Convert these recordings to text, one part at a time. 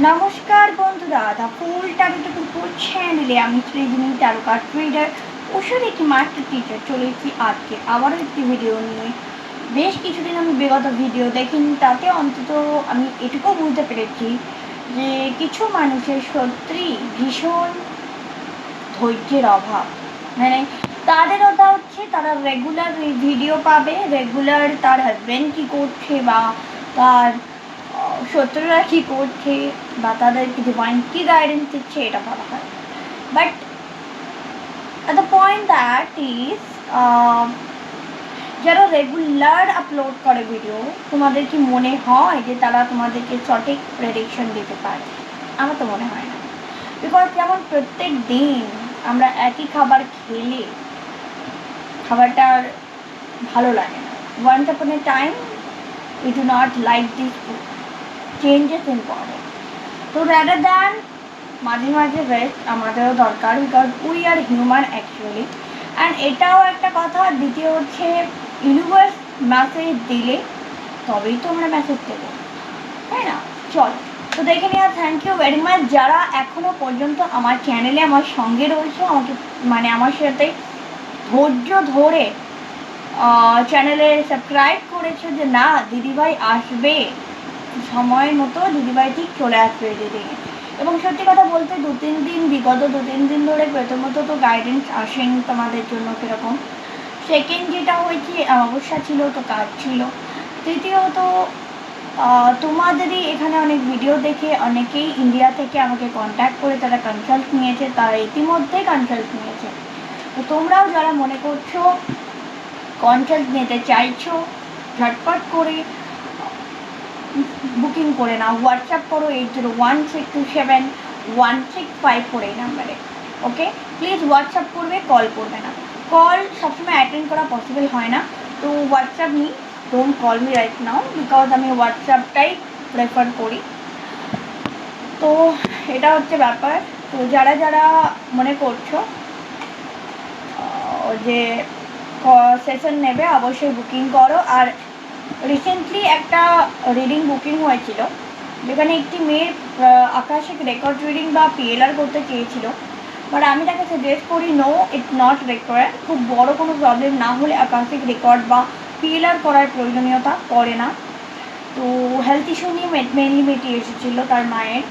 নমস্কার বন্ধুরা, দা ফুল ট্যারোট চ্যানেলে আমি সৃজনী ট্যারো কার্ড রিডার ওষুধ একটি মাস্টার টিচার চলে এসেছি আজকে আবারও একটি ভিডিও নিয়ে। বেশ কিছুদিন আমি বিগত ভিডিও দেখিনি, তাতে অন্তত আমি এটুকু বুঝতে পেরেছি যে কিছু মানুষের সত্যিই ভীষণ ধৈর্যের অভাব। মানে তাদের কথা হচ্ছে তারা রেগুলার ভিডিও পাবে, রেগুলার তার হাজব্যান্ড কী করছে বা তার শত্রুরা কী করছে বা তাদেরকে ডিভাইন কী গাইডেন্স দিচ্ছে এটা বলা হয়। But the point that is যারা রেগুলার আপলোড করে ভিডিও, তোমাদের কি মনে হয় যে তারা তোমাদেরকে সঠিক প্রেডিকশন দিতে পারে? আমার তো মনে হয় না। বিকজ যেমন প্রত্যেক দিন আমরা একই খাবার খেলে খাবারটার ভালো লাগে না। Once upon a time we do not like this food. Changes important. So rather than মাঝে মাঝে রেস্ট আমাদেরও দরকার, because we are human actually. And এটাও একটা কথা। দ্বিতীয় হচ্ছে ইউনিভার্স মেসেজ দিলে তবেই তো আমরা মেসেজ দেবো, তাই না? চল তো দেখে নিও। থ্যাংক ইউ ভেরি মাচ যারা এখনও পর্যন্ত আমার চ্যানেলে আমার সঙ্গে রয়েছে, আমাকে মানে আমার সাথে ধৈর্য ধরে চ্যানেলে সাবস্ক্রাইব করেছে যে না দিদিভাই আসবে সময় মতো, দিদিভাই ঠিক চলে আসবে দিদি। এবং সত্যি কথা বলতে বিগত দু তিন দিন ধরে প্রথমত তো গাইডেন্স আসেন তোমাদের জন্য কীরকম। সেকেন্ড যেটা হয়েছে অমাবস্যা ছিল তো কাজ ছিল। তৃতীয়ত তোমাদেরই এখানে অনেক ভিডিও দেখে অনেকেই ইন্ডিয়া থেকে আমাকে কন্ট্যাক্ট করে তারা কনসাল্ট নিয়েছে, তারা ইতিমধ্যেই কনসাল্ট নিয়েছে। তো তোমরাও যারা মনে করছো কন্সাল্ট নিতে চাইছো, ঝটপট করে বুকিং করে নাও। হোয়াটসঅ্যাপ করো 8016271654 এই নাম্বারে। ওকে, প্লিজ হোয়াটসঅ্যাপ করবে, কল করবে না। কল সবসময় অ্যাটেন্ড করা পসিবল হয় না, তো WhatsApp me, don't call me right now, because আমি হোয়াটসঅ্যাপটাই প্রেফার করি। তো এটা হচ্ছে ব্যাপার। তো যারা যারা মনে করছো যে সেশন নেবে অবশ্যই বুকিং করো। আর রিসেন্টলি একটা রিডিং বুকিং হয়েছিল যেখানে একটি মেয়ের আকাশিক রেকর্ড রিডিং বা পিএলআর করতে চেয়েছিল, বাট আমি তাকে সাজেস্ট করি নো, ইটস নট রিকোয়ার্ড। খুব বড় কোনো প্রবলেম না হলে আকাশিক রেকর্ড বা পিএলআর করার প্রয়োজনীয়তা পড়ে না। তো হেলথ ইস্যু নিয়ে মেনলি মেয়েটি এসেছিলো তার মায়ের।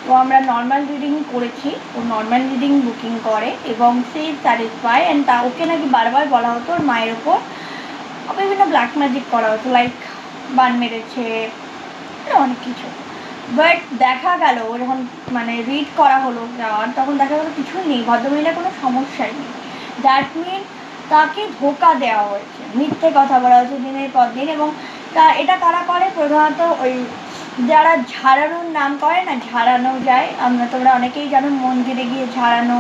তো আমরা নর্মাল রিডিং করেছি, ও নর্মাল রিডিং বুকিং করে এবং সে স্যাটিসফাই। অ্যান্ড তা ওকে নাকি বারবার বলা হতো ওর মায়ের ওপর বিভিন্ন ব্ল্যাক ম্যাজিক করা হতো, লাইক বান মেরেছে, অনেক কিছু। বাট দেখা গেল যখন মানে রিড করা হলো তখন দেখা গেলো কিছুই নেই, ভদ্রমহিলার কোনো সমস্যাই নেই। দ্যাট মিন তাকে ধোকা দেওয়া হয়েছে, মিথ্যে কথা বলা হয়েছে দিনের পর দিন। এবং এটা কারা করে? প্রধানত ওই যারা ঝাড়ানোর নাম করে না, ঝাড়ানো যায়, তোমরা অনেকেই জানো মন্দিরে গিয়ে ঝাড়ানো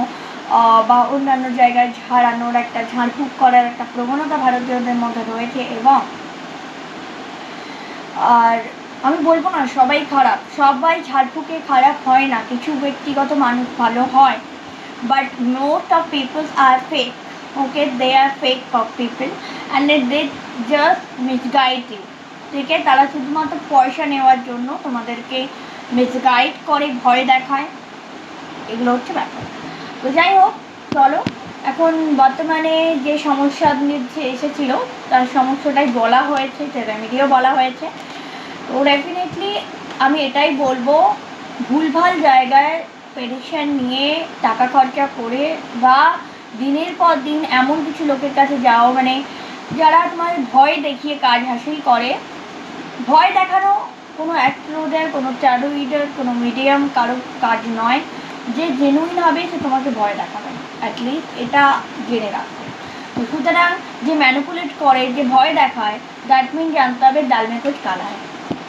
বা অন্যান্য জায়গায় ঝাড়ানোর একটা ঝাড়ফুঁক করার একটা প্রবণতা ভারতীয়দের মধ্যে রয়েছে। এবং আর আমি বলবো না সবাই খারাপ, সবাই ঝাড়ফুঁকে খারাপ হয় না, কিছু ব্যক্তিগত মানুষ ভালো হয়, but most of peoples are fake. Okay, they are fake of people and they just misguide you. ঠিক আছে, তারা শুধুমাত্র পয়সা নেওয়ার জন্য তোমাদেরকে মিসগাইড করে, ভয় দেখায়, এগুলো হচ্ছে ব্যাপার। তো যাই হোক, চলো এখন বর্তমানে যে সমস্যা এসেছিল তার সমস্যাটাই বলা হয়েছে, রেমেডিও বলা হয়েছে। তো ডেফিনেটলি আমি এটাই বলবো, ভুলভাল জায়গায় প্রেডিকশন নিয়ে টাকা খরচা করে বা দিনের পর দিন এমন কিছু লোকের কাছে যাও মানে যারা তোমার ভয় দেখিয়ে কাজ হাসিল করে। ভয় দেখানো কোনো অ্যাস্ট্রোলজার, কোনো ট্যারো রিডার, কোনো মিডিয়াম কারো কাজ নয় যে জেনুইন হবে সে তোমাকে ভয় দেখাবে, অ্যাটলিস্ট এটা জেনে রাখবে। তো সুতরাং যে ম্যানিপুলেট করে, যে ভয় দেখায়, দ্যাট মিন জানতে হবে ডালমে কুছ কালা হয়।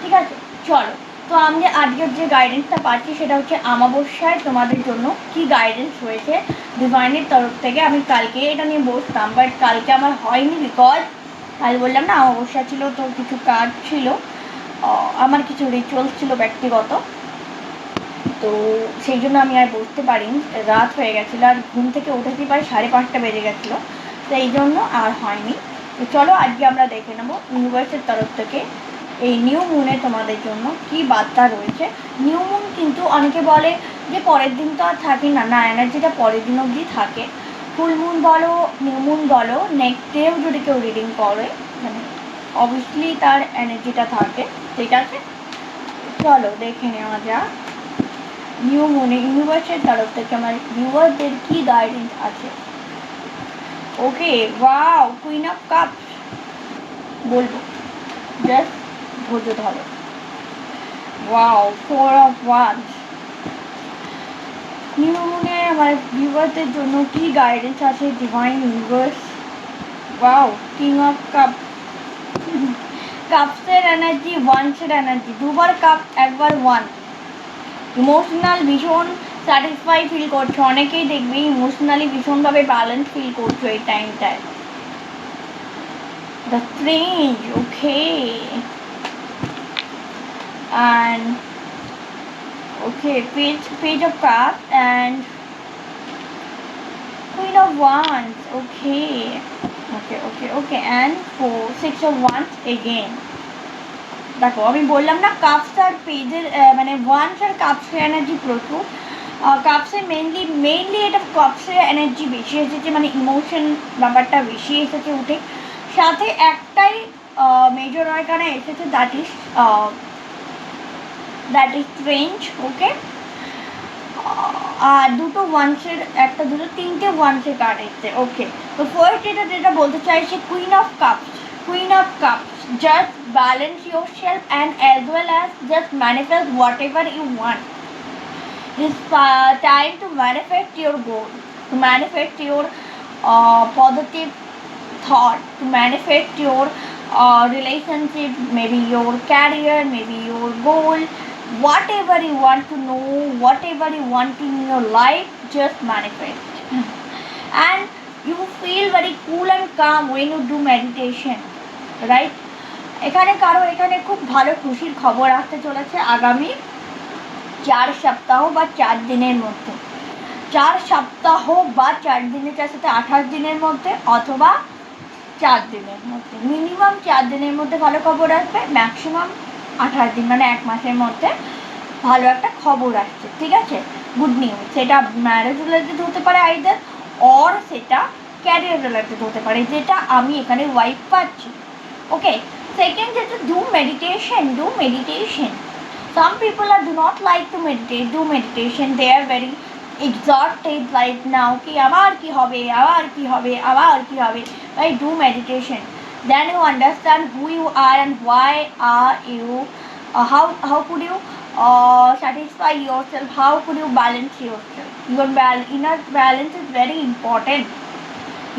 ঠিক আছে, চলো। তো আমি আজকের যে গাইডেন্সটা পাচ্ছি সেটা হচ্ছে অমাবস্যায় তোমাদের জন্য কি গাইডেন্স হয়েছে ডিভাইনের তরফ থেকে। আমি কালকে এটা নিয়ে বসতাম, বাট কালকে আমার হয়নি, বিকজ কাল বললাম না অমাবস্যা ছিল, তো কিছু কাজ ছিল, আমার কিছু রিচুয়ালস ছিল ব্যক্তিগত, তো সেই জন্য আমি আর বসতে পারিনি, রাত হয়ে গেছিলো। আর ঘুম থেকে উঠেছি প্রায় 5:30 বেজে গেছিলো, তো এই জন্য আর হয়নি। তো চলো আজকে আমরা দেখে নেবো ইউনিভার্সের তরফ থেকে এই নিউ মুনে তোমাদের জন্য কি বার্তা রয়েছে। নিউ মুন কিন্তু অনেকে বলে যে পরের দিন তো আর থাকে না, না, এনার্জিটা পরের দিন অবধি থাকে। ফুল মুন বলো, নিউ মুন বলো, নেক্সট ডেও যদি কেউ রিডিং করে মানে অবভিয়াসলি তার এনার্জিটা থাকে, ঠিক আছে। চলো দেখে নেওয়া যাক নিউ মুনে ইউনিভার্সের তরফ থেকে আমার ভিউয়ারদের কি গাইডেন্স আছে। Okay, wow, queen of cup বলবো, জাস্ট ধৈর্য ধরো। Wow, four of wands. New মুনে আমার ভিউয়ারদের জন্য কি গাইডেন্স আছে divine universe. Wow, king of cup, কাপসের এনার্জি, ওয়ান্সের এনার্জি, দুবার কাপ একবার ওয়ান। ইমোশনাল ভীষণ স্যাটিসফাই ফিল করছো, অনেকেই দেখবে ইমোশনালি ভীষণভাবে ব্যালেন্স ফিল করছো এই টাইমটায়। The strange, okay, and okay, page of cups and queen of wands, okay, and six of wands again। দেখো আমি বললাম না কাপস আর পেজের মানে ওয়ান্স আর কাপসের এনার্জি প্রচুর। কাপসে মেইনলি এটা কাপসের এনার্জি বেশি এসেছে, মানে ইমোশন ব্যাপারটা বেশি এসেছে উঠে। সাথে একটাই মেজর আরকানা এসেছে, দ্যাট ইজ স্ট্রেঞ্জ, ওকে। আর দুটো ওয়ান্সের, একটা দুটো তিনটে ওয়ান্সের কার্ড এসছে, ওকে। তো ফার্স্ট যেটা বলতে চাইছি, queen of cups, just balance yourself and as well as just manifest whatever you want. It's time to manifest your goal, to manifest your positive thought, to manifest your relationship, maybe your career, maybe your goal, whatever you want to know, whatever you want in your life, just manifest. And you feel very cool and calm when you do meditation, right? এখানে খুব ভালো খুশির খবর আসতে চলেছে আগামী 4 সপ্তাহ বা 4 দিনের মধ্যে। 4 সপ্তাহ বা 4 দিনের সাথে 28 দিনের মধ্যে, অথবা 4 দিনের মধ্যে, মিনিমাম 4 দিনের মধ্যে ভালো খবর আসবে, ম্যাক্সিমাম 28 দিন মানে 1 মাসের মধ্যে ভালো একটা খবর আসছে, ঠিক আছে, গুড নিউজ। সেটা ম্যারেজ রিলেটেড হতে পারে আইদার, অর সেটা ক্যারিয়ার রিলেটেড হতে পারে, যেটা আমি এখানে ওয়াইফ পাচ্ছি, ওকে। Second, do meditation. Some people do not like to meditate, do meditation. They are very exhausted right now. Ki abar ki hobe. Right? Do meditation. Then you understand who you are and why are you. How could you satisfy yourself? How could you balance yourself? Your inner balance is very important.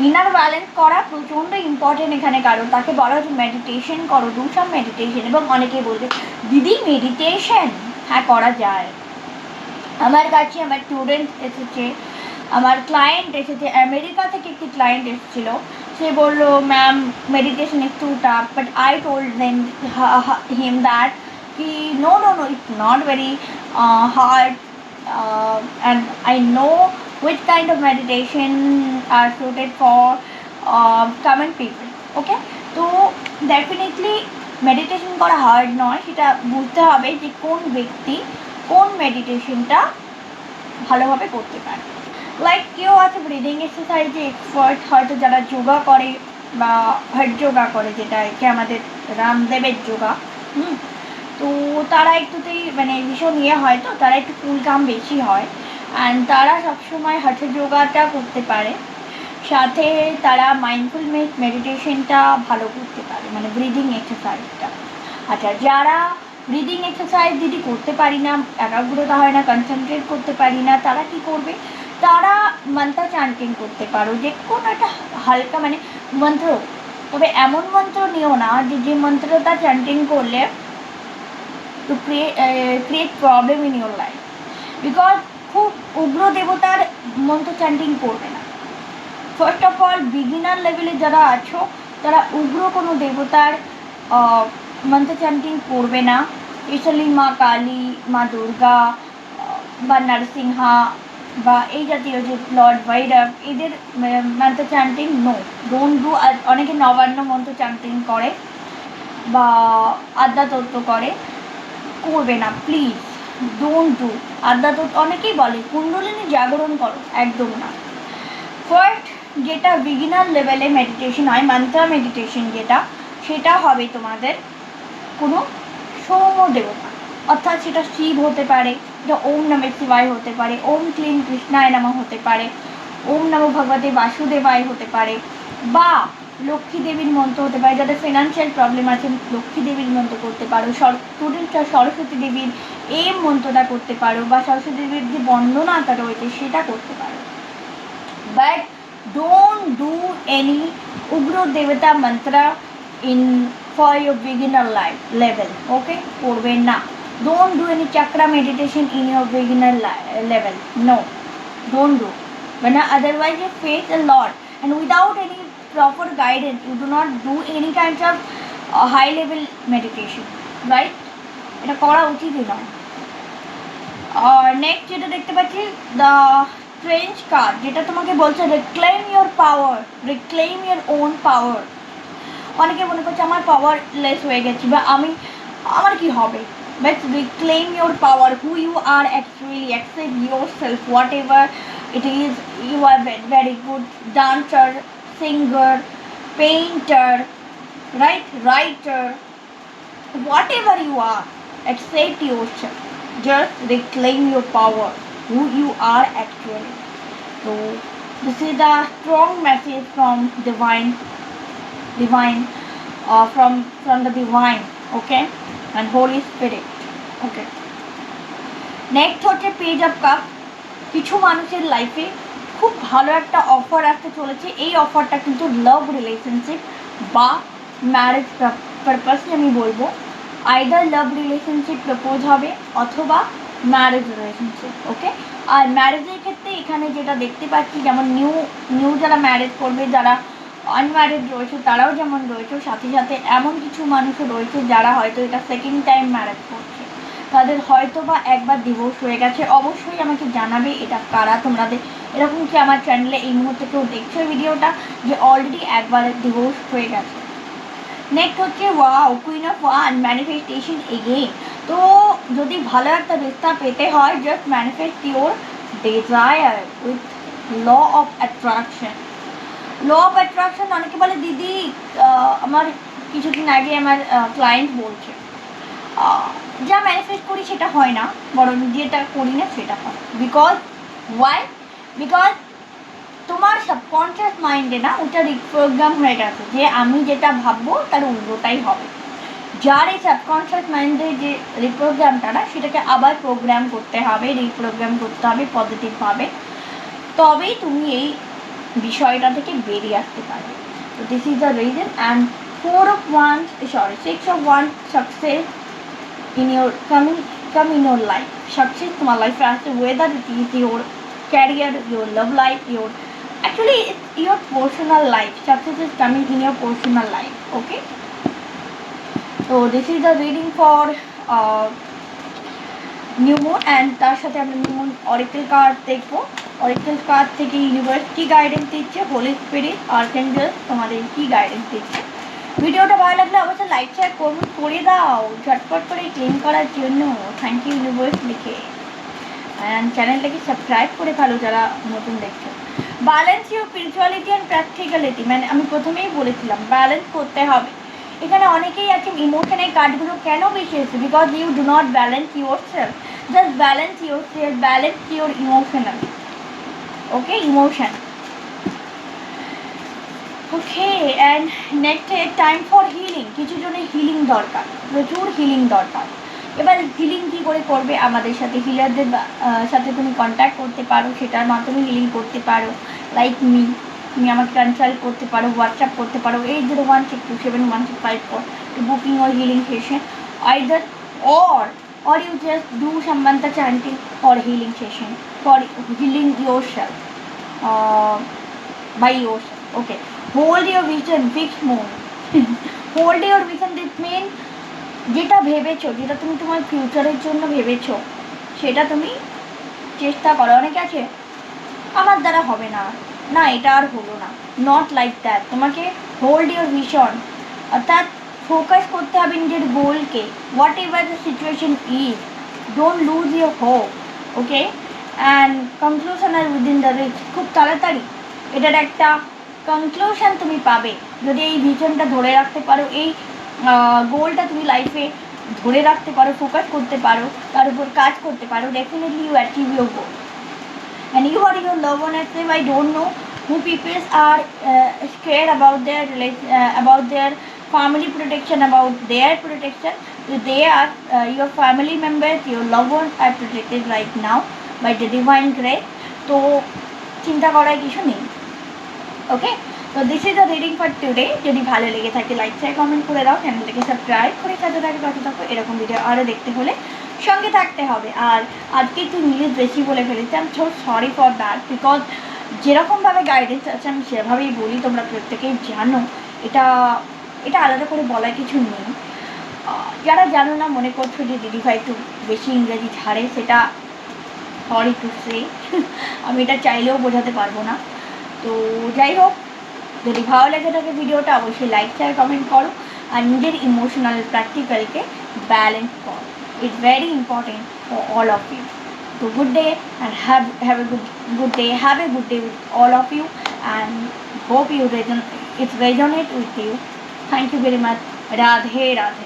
Inner balance করা প্রচণ্ড important এখানে, কারণ তাকে বলা হচ্ছে meditation করো, do some meditation. এবং অনেকেই বলবে দিদি মেডিটেশন, হ্যাঁ করা যায়। আমার কাছে আমার স্টুডেন্ট এসেছে, আমার ক্লায়েন্ট এসেছে, আমেরিকা থেকে একটি ক্লায়েন্ট এসেছিলো, সে বললো ম্যাম মেডিটেশন একটু tough, but I told him that কি no, it's not very hard, and I know which kind of meditation are suited for common people, okay? তো ডেফিনেটলি মেডিটেশন করা হার্ড নয়, সেটা বুঝতে হবে যে কোন ব্যক্তি কোন মেডিটেশনটা ভালোভাবে করতে পারে। লাইক কেউ আছে ব্রিদিং এক্সারসাইজে এক্সপার্ট, হয়তো যারা যোগা করে বা হট যোগা করে, যেটা একে আমাদের রামদেবের যোগা, তো তারা একটুতেই মানে ভীষণ হয়, তো তারা একটু কুল কাম বেশি হয়, অ্যান্ড তারা সবসময় হঠ যোগাটা করতে পারে, সাথে তারা মাইন্ডফুল মেডিটেশনটা ভালো করতে পারে, মানে ব্রিদিং এক্সারসাইজটা। আচ্ছা, যারা ব্রিদিং এক্সারসাইজ যদি করতে পারি না, একাগ্রতা হয় না, কনসেন্ট্রেট করতে পারি না, তারা কি করবে, তারা মন্ত্র চ্যান্টিং করতে পারো, যে কোনো একটা হালকা মানে মন্ত্র, তবে এমন মন্ত্র নিও না যে মন্ত্রটা চ্যান্টিং করলে to create problem in your life, because খুব উগ্র দেবতার মন্ত্র চ্যান্টিং করবে না। ফার্স্ট অফ অল বিগিনার লেভেলে যারা আছো তারা উগ্র কোনো দেবতার মন্ত্র চ্যান্টিং করবে না, স্পেশালি মা কালী, মা দুর্গা বা নরসিংহা বা এই জাতীয় যে লর্ড ভৈরব, এদের মন্ত্র চ্যান্টিং নো, ডোন্ট ডু। অনেকে নবান্ন মন্ত্র চ্যান্টিং করে, বা আদ্যাতত্ত্ব করে, করবে না প্লিজ, ডোন্ট ডু। আদ্যাতত্ত্ব অনেকেই বলে কুণ্ডলিনী জাগরণ করো, একদম না। ফার্স্ট যেটা বিগিনার লেভেলে মেডিটেশন হয়, মান্ত্রা মেডিটেশন যেটা, সেটা হবে তোমাদের কোনো সৌম্য দেবতা, অর্থাৎ সেটা শিব হতে পারে, এটা ওম নমঃ শিবায় হতে পারে, ওম ক্লিম কৃষ্ণায় নমঃ হতে পারে, ওম নমো ভগবতে বাসুদেবায় হতে পারে, বা লক্ষ্মী দেবীর মন্ত্র হতে পারে। যাদের ফিনান্সিয়াল প্রবলেম আছে লক্ষ্মী দেবীর মন্ত্র করতে পারো, স্টুডেন্টরা সরস্বতী দেবীর এই মন্ত্রটা করতে পারো, বা সরস্বতী দেবীর যে বন্দনাটা রয়েছে সেটা করতে পারো। বাট ডোন্ট ডু এনি উগ্র দেবতা মন্ত্র in for your beginner level, okay? করবেন না। Don't do any chakra meditation in your beginner level, no, don't do. When otherwise you face a lot, and without any proper guidance you do not do any kind of high level meditation, right? এটা করা উচিতই নয়। আর next যেটা দেখতে পাচ্ছি, the strange card, যেটা তোমাকে বলছে reclaim your power, reclaim your own power. অনেকে মনে করছে আমার পাওয়ারলেস হয়ে গেছি বা আমার কি হবে, but reclaim your power, who you are actually, accept your self, what ever it is, you are very good dancer, singer, painter, right, writer, what ever you are, accept your self, just reclaim your power, who you are actually. So this is the strong message from divine from the divine, okay, and Holy Spirit, okay. Next হচ্ছে page of cup. কিছু মানুষের লাইফে খুব ভালো একটা offer আসতে চলেছে। এই অফারটা কিন্তু লাভ রিলেশনশিপ বা ম্যারেজ পারপাসে আমি বলবো, আইদার লাভ রিলেশনশিপ প্রপোজ হবে অথবা ম্যারেজ রিলেশনশিপ, ওকে। আর ম্যারেজের ক্ষেত্রে এখানে যেটা দেখতে পাচ্ছি, যেমন নিউ যারা ম্যারেজ করবে, যারা আনম্যারিড রয়েছে তারাও যেমন রয়েছে, সাথে সাথে এমন কিছু মানুষও রয়েছে যারা হয়তো এটা সেকেন্ড টাইম ম্যারেজ করছে, তাদের হয়তো বা একবার ডিভোর্স হয়ে গেছে। অবশ্যই আমাকে জানাবে এটা কারা, তোমাদের এরকম কি আমার চ্যানেলে এই মুহূর্তে কেউ দেখছো ভিডিওটা যে অলরেডি একবার ডিভোর্স হয়ে গেছে। নেক্সট হচ্ছে wow, queen of one, manifestation again. তো যদি ভালো একটা রিস্তা পেতে হয়, just manifest your desire with law of attraction. Law of attraction অনেকে বলে দিদি, আমার কিছুদিন আগে আমার ক্লায়েন্ট বলছে যা ম্যানিফেস্ট করি সেটা হয় না, বরং যেটা করি না সেটা হয়। Because Y? বিকজ তোমার সাবকনশিয়াস মাইন্ডে না ওটা রিপ্রোগ্রাম হয়ে গেছে যে আমি যেটা ভাববো তার উল্টোটাই হবে। যার এই সাবকনশিয়াস মাইন্ডের যে রিপ্রোগ্রামটা না, সেটাকে আবার প্রোগ্রাম করতে হবে, রিপ্রোগ্রাম করতে হবে পজিটিভভাবে, তবেই তুমি এই বিষয়টা থেকে বেরিয়ে আসতে পারবে। তো this is the reason. And 6 of wands success in your come in your life, success তোমার লাইফে আসছে, whether it is your career, your love life, your actually it's your personal life, success is coming in your personal life, okay. So this is the reading for new moon, and তার সাথে আমরা new moon oracle card দেখবো। Oracle card থেকে universe কী guidance দিচ্ছে, Holi spirit, archangel তোমাদের কী guidance দিচ্ছে। ভিডিওটা ভালো লাগলে অবশ্যই লাইক শেয়ার করে দাও ঝটপট করে ক্লেম করার জন্য, থ্যাংক ইউ ইউনিভার্স লিখে। অ্যান্ড চ্যানেলটাকে সাবস্ক্রাইব করে ফেলো যারা নতুন দেখছো। Balance your spirituality and practicality, মানে আমি প্রথমেই বলেছিলাম ব্যালেন্স করতে হবে। এখানে অনেকেই আছে ইমোশনের কার্ডগুলো কেন বেশি এসেছে, because you do not balance your self, just balance your self, balance your emotional, okay, emotion, okay. And next time for healing, কিছু জনের হিলিং দরকার, প্রচুর হিলিং দরকার। এবার হিলিং কী করে করবে, আমাদের সাথে হিলারদের সাথে তুমি কন্ট্যাক্ট করতে পারো, সেটার মাধ্যমে হিলিং করতে পারো। লাইক তুমি আমাকে কনসাল্ট করতে পারো, হোয়াটসঅ্যাপ করতে পারো 8016271654 to booking or healing session, either or you just do some mantra chanting for healing session, for healing yourself by yourself, okay. Hold your vision, fixed mode. Hold your vision, this means যেটা ভেবেছো, যেটা তুমি তোমার ফিউচারের জন্য ভেবেছো, সেটা তুমি চেষ্টা করো। অনেকে আছে আমার দ্বারা হবে না, না এটা আর হলো না, নট লাইক দ্যাট। তোমাকে হোল্ড ইউর ভিশন, অর্থাৎ ফোকাস করতে হবে নিজের গোলকে, whatever the situation is, don't lose your hope, okay. And conclusion are within the reach, খুব তাড়াতাড়ি এটার একটা কনক্লুশন তুমি পাবে যদি এই ভিশনটা ধরে রাখতে পারো, এই গোলটা তুমি লাইফে ধরে রাখতে পারো, ফোকাস করতে পারো, তার উপর কাজ করতে পারো, definitely you achieve your goal. And you are your loved one. If I don't know who people are scared about their family protection, about their protection. So they are your family members, your loved ones are protected right now by the divine grace. তো চিন্তা করার কিছু নেই, ওকে। তো this is the reading for today. যদি ভালো লেগে থাকে লাইক শেয়ার কমেন্ট করে দাও, চ্যানেলটাকে সাবস্ক্রাইব করে সাথে থাকে পাশে থাকো। এরকম ভিডিও আরও দেখতে হলে সঙ্গে থাকতে হবে। আর আজকে একটু ইংলিশ বেশি বলে ফেলেছি, আমি so sorry for that, because যেরকমভাবে গাইডেন্স আছে আমি সেভাবেই বলি, তোমরা প্রত্যেকেই জানো। এটা এটা আলাদা করে বলার কিছু নেই। যারা জানো না, মনে করছো যে দিদিভাই একটু বেশি ইংরেজি ছাড়ে, সেটা সরি টু সে আমি এটা চাইলেও বোঝাতে পারবো না। তো যাই হোক, যদি ভালো লেগে থাকে ভিডিওটা অবশ্যই লাইক শেয়ার কমেন্ট করো আর নিজের ইমোশনাল প্র্যাকটিক্যালকে ব্যালেন্স করো। It's very important for all of you. So good day and have a good day. Have a good day with all of you and hope it's resonate with you. Thank you very much. Radhe Radhe.